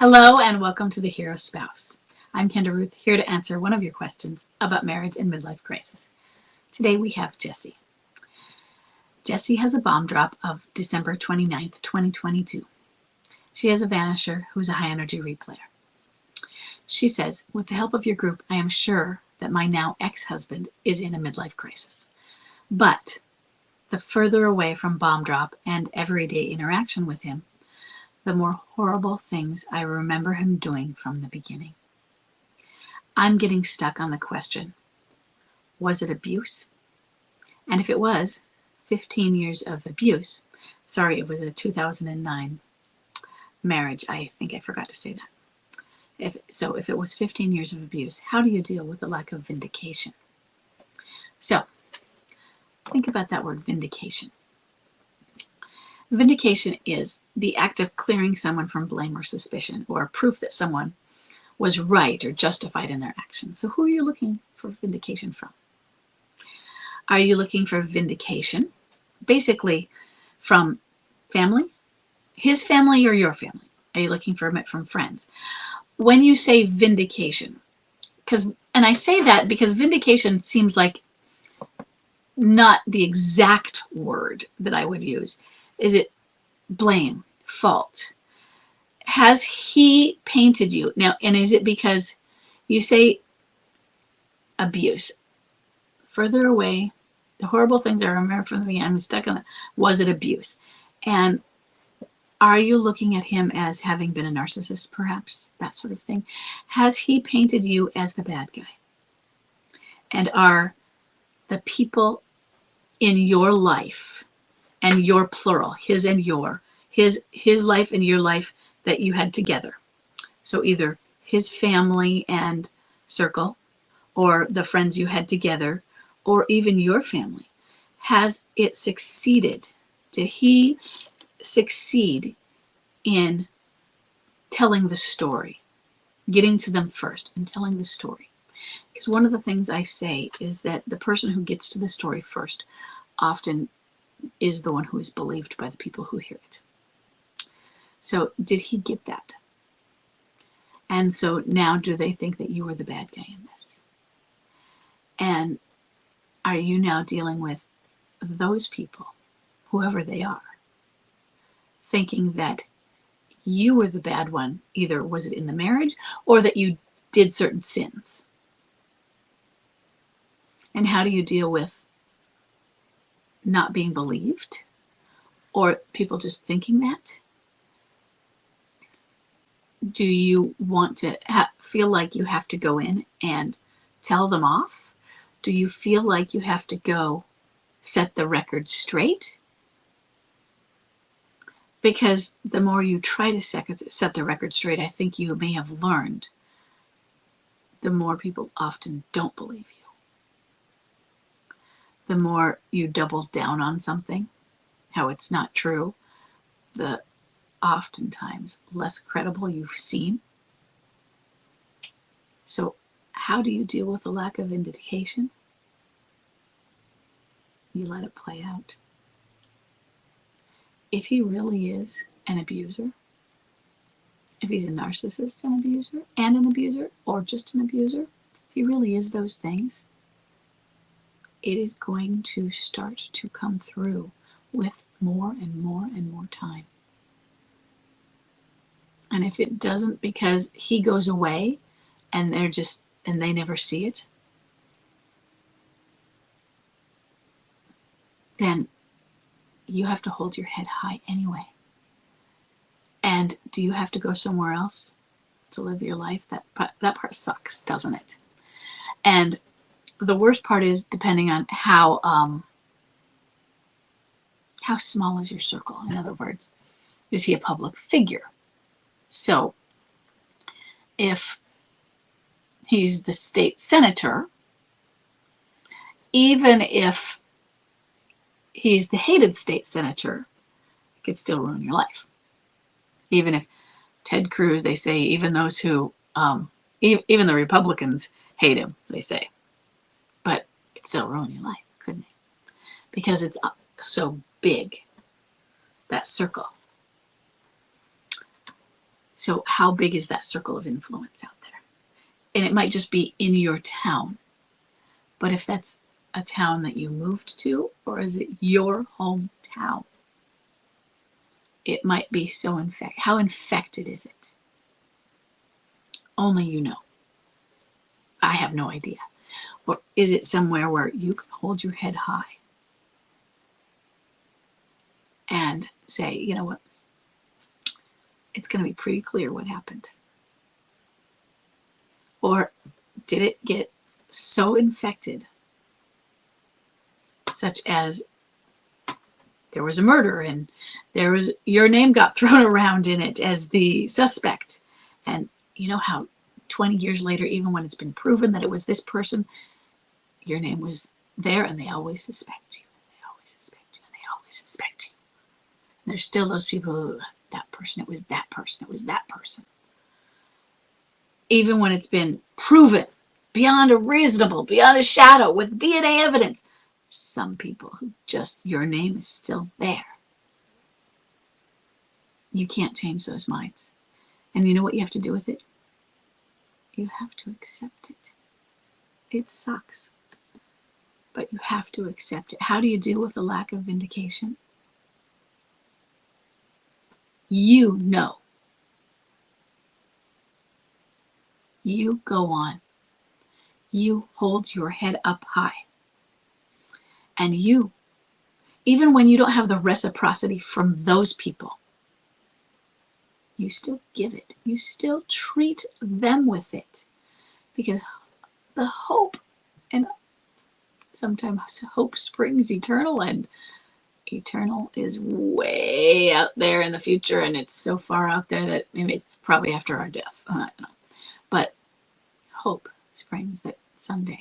Hello and welcome to The Hero Spouse. I'm Kendra Ruth, here to answer one of your questions about marriage and midlife crisis. Today we have Jessie. Jessie has a bomb drop of December 29th, 2022. She has a vanisher who is a high energy replayer. She says, with the help of your group, I am sure that my now ex-husband is in a midlife crisis. But the further away from bomb drop and everyday interaction with him, the more horrible things I remember him doing from the beginning. I'm getting stuck on the question, was it abuse? And if it was, 15 years of abuse, sorry, it was a 2009 marriage, I think I forgot to say that. If it was 15 years of abuse, how do you deal with the lack of vindication? So, think about that word, vindication. Vindication is the act of clearing someone from blame or suspicion, or proof that someone was right or justified in their actions. So who are you looking for vindication from? Are you looking for vindication, basically from family, his family or your family? Are you looking for it from friends? When you say vindication, and I say that because vindication seems like not the exact word that I would use. Is it blame, fault? Has he painted you? Now, and is it because you say abuse? Further away, the horrible things I remember from the beginning, I'm stuck on it. Was it abuse? And are you looking at him as having been a narcissist, perhaps? That sort of thing. Has he painted you as the bad guy? And are the people in your life, and your plural, his and your, his life and your life that you had together. So either his family and circle, or the friends you had together, or even your family. Has it succeeded? Did he succeed in telling the story, getting to them first and telling the story? Because one of the things I say is that the person who gets to the story first often is the one who is believed by the people who hear it. So did he get that? And so now do they think that you were the bad guy in this? And are you now dealing with those people, whoever they are, thinking that you were the bad one, either was it in the marriage or that you did certain sins? And how do you deal with not being believed, or people just thinking that? Do you want to feel like you have to go in and tell them off? Do you feel like you have to go set the record straight? Because the more you try to set the record straight, I think you may have learned, the more people often don't believe you. The more you double down on something, how it's not true, the oftentimes less credible you've seem. So how do you deal with the lack of vindication? You let it play out. If he really is an abuser, if he's a narcissist and an abuser, or just an abuser, if he really is those things, it is going to start to come through with more and more and more time. And if it doesn't, because he goes away and they never see it, then you have to hold your head high anyway. And do you have to go somewhere else to live your life? That part sucks, doesn't it? And the worst part is, depending on how small is your circle. In other words, is he a public figure? So if he's the state senator, even if he's the hated state senator, it could still ruin your life. Even if Ted Cruz, they say, even those who, even the Republicans hate him, they say, but it still ruin your life, couldn't it? Because it's so big, that circle. So how big is that circle of influence out there? And it might just be in your town. But if that's a town that you moved to, or is it your hometown? It might be so infected. How infected is it? Only you know. I have no idea. Or is it somewhere where you can hold your head high and say, you know what? It's going to be pretty clear what happened. Or did it get so infected, such as there was a murder and there was your name got thrown around in it as the suspect, and you know how 20 years later, even when it's been proven that it was this person, your name was there, and they always suspect you, and they always suspect you, and they always suspect you. And there's still those people who, that person, it was that person, it was that person. Even when it's been proven beyond a shadow, with DNA evidence, some people who just, your name is still there. You can't change those minds. And you know what you have to do with it? You have to accept it. It sucks, but you have to accept it. How do you deal with the lack of vindication? You know. You go on. You hold your head up high. And you, even when you don't have the reciprocity from those people, you still give it. You still treat them with it. Because the hope, and sometimes hope springs eternal, and eternal is way out there in the future, and it's so far out there that maybe it's probably after our death. I don't know. But hope springs that someday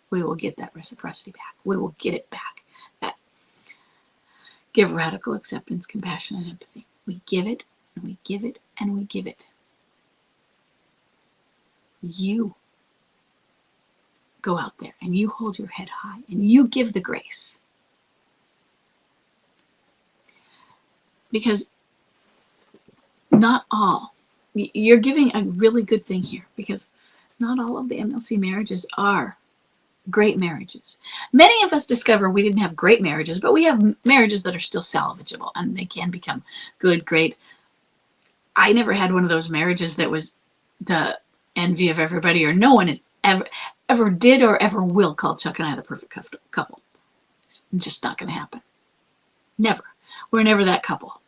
we will get that reciprocity back. We will get it back. That give radical acceptance, compassion, and empathy. We give it, and we give it, and we give it. You go out there and you hold your head high and you give the grace. Because not all, you're giving a really good thing here, because not all of the MLC marriages are great marriages. Many of us discover we didn't have great marriages, but we have marriages that are still salvageable, and they can become good, great. I never had one of those marriages that was the envy of everybody, or no one is ever did or ever will call Chuck and I the perfect couple. It's just not going to happen. Never. We're never that couple.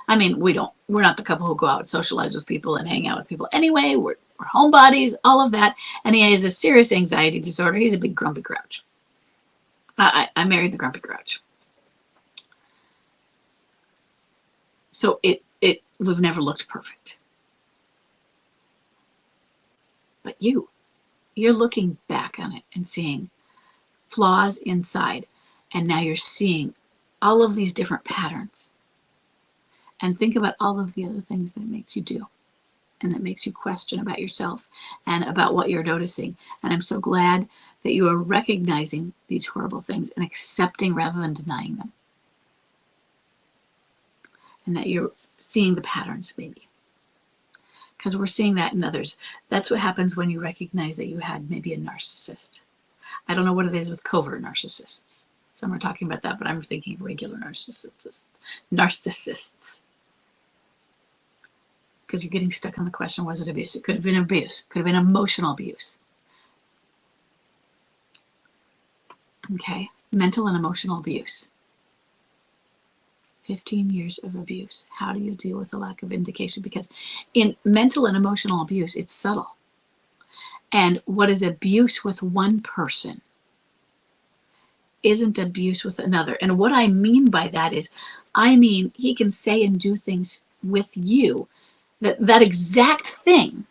I mean, we're not the couple who go out and socialize with people and hang out with people. Anyway, we're homebodies, all of that. And he has a serious anxiety disorder. He's a big grumpy grouch. I married the grumpy grouch. So we've never looked perfect. But you're looking back on it and seeing flaws inside. And now you're seeing all of these different patterns. And think about all of the other things that it makes you do, and that makes you question about yourself and about what you're noticing. And I'm so glad that you are recognizing these horrible things and accepting rather than denying them. And that you're seeing the patterns, maybe. Because we're seeing that in others. That's what happens when you recognize that you had maybe a narcissist. I don't know what it is with covert narcissists. Some are talking about that, but I'm thinking regular narcissists. Because you're getting stuck on the question, was it abuse? It could have been abuse. Could have been emotional abuse. Okay, mental and emotional abuse. 15 years of abuse. How do you deal with the lack of vindication? Because in mental and emotional abuse, it's subtle. And what is abuse with one person isn't abuse with another. And what I mean by that is, I mean, he can say and do things with you, that exact thing,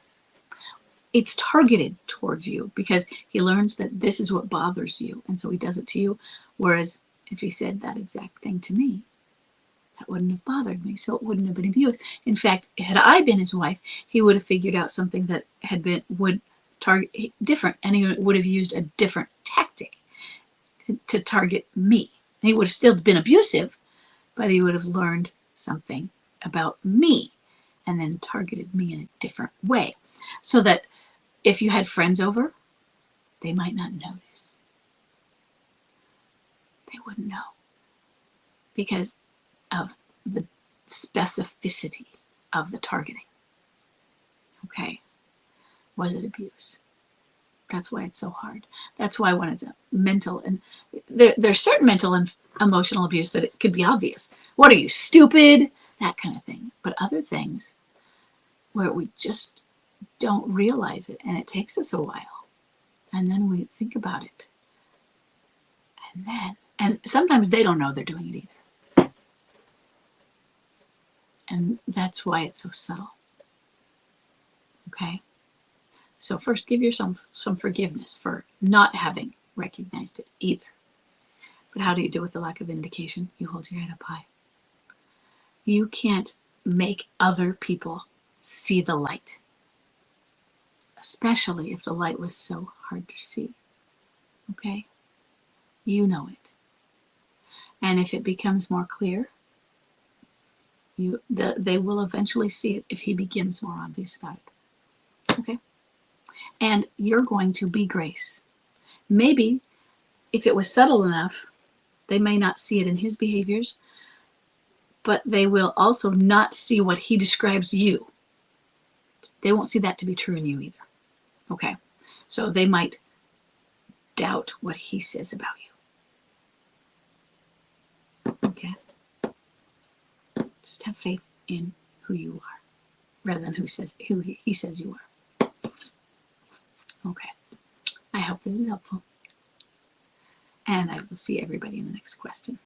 it's targeted towards you, because he learns that this is what bothers you. And so he does it to you. Whereas if he said that exact thing to me, that wouldn't have bothered me. So it wouldn't have been abuse. In fact, had I been his wife, he would have figured out something that would target different, and he would have used a different tactic to target me. He would have still been abusive, but he would have learned something about me. and then targeted me in a different way. So that if you had friends over, they might not notice. They wouldn't know because of the specificity of the targeting. Okay. Was it abuse? That's why it's so hard. That's why when it's mental, and there's certain mental and emotional abuse that it could be obvious. What are you, stupid? That kind of thing. But other things where we just don't realize it, and it takes us a while. And then we think about it. And sometimes they don't know they're doing it either. And that's why it's so subtle. Okay? So first, give yourself some forgiveness for not having recognized it either. But how do you deal with the lack of vindication? You hold your head up high. You can't make other people see the light, especially if the light was so hard to see. Okay? You know it. And if it becomes more clear, they will eventually see it if he begins more obvious about it. Okay? And you're going to be grace. Maybe if it was subtle enough, they may not see it in his behaviors, but they will also not see what he describes you. They won't see that to be true in you either. Okay? So they might doubt what he says about you. Okay? Just have faith in who you are rather than who he says you are. Okay. I hope this is helpful. And I will see everybody in the next question.